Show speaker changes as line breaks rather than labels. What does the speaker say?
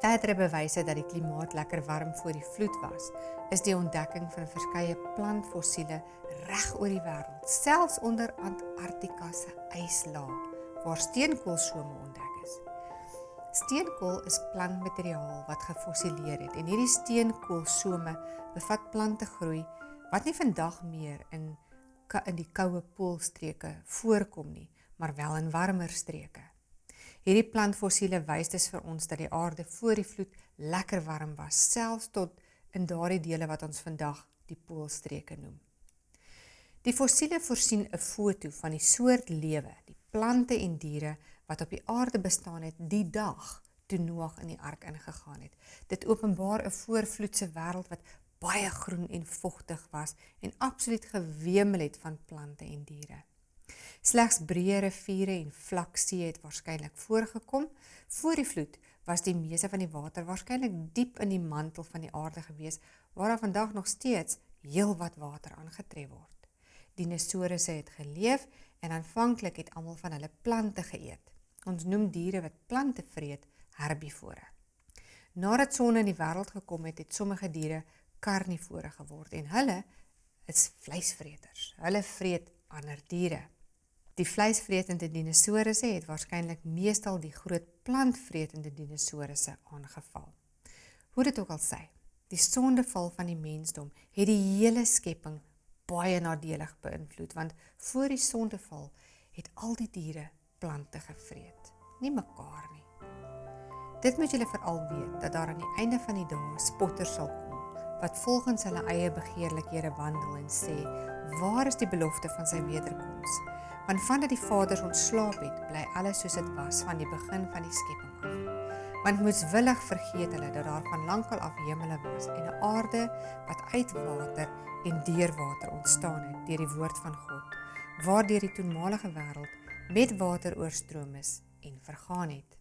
Verdere bewyse dat die klimaat lekker warm voor die vloed was, is die ontdekking van verskeie plantfossiele reg oor die wêreld, selfs onder Antarktika se yslaag, waar steenkoolsome ontdek is. Steenkool is plantmateriaal wat gefossileer het en hierdie steenkoolsome bevat plante groei wat nie vandag meer in die koue poolstreke voorkom nie, maar wel in warmer streke. Hierdie plantfossiele wys dus vir ons dat die aarde voor die vloed lekker warm was, selfs tot in daardie dele wat ons vandag die poolstreke noem. Die fossiele voorsien 'n foto van die soort lewe, die plante en diere wat op die aarde bestaan het die dag toe Noag in die ark ingegaan het. Dit openbaar 'n voorvloedse wêreld wat baie groen en vogtig was en absoluut gewemel het van plante en diere. Slegs breë riviere en vlak see het waarskynlik voorgekom. Voor die vloed was die meeste van die water waarskynlik diep in die mantel van die aarde gewees, waar daar vandag nog steeds heel wat water aangetref word. Dinosourusse het geleef en aanvanklik het almal van hulle plante geëet. Ons noem diere wat plante vreet herbivore. Nadat sonde in die wêreld gekom het, het sommige diere karnivore geword en hulle is vleisvreters. Hulle vreet ander diere. Die vleisvretende dinosourusse het waarskynlik meestal die groot plantvretende dinosourusse aangeval. Hoe dit ook al sy, die sondeval van die mensdom het die hele skepping baie nadelig beïnvloed, want voor die sondeval het al die diere plante gevreet, nie mekaar nie. Dit moet julle veral weet, dat daar aan die einde van die dae spotters sal kom, wat volgens hulle eie begeerlikhede wandel en sê, waar is die belofte van sy wederkoms? Want vandat die vaders ontslaap het, bly alles soos dit was van die begin van die skepping af. Want moeswillig vergeet hulle dat daar van lankal af hemele was en 'n aarde wat uit water en deur water ontstaan het deur die woord van God, waardeur die toenmalige wêreld met water oorstroom is en vergaan het.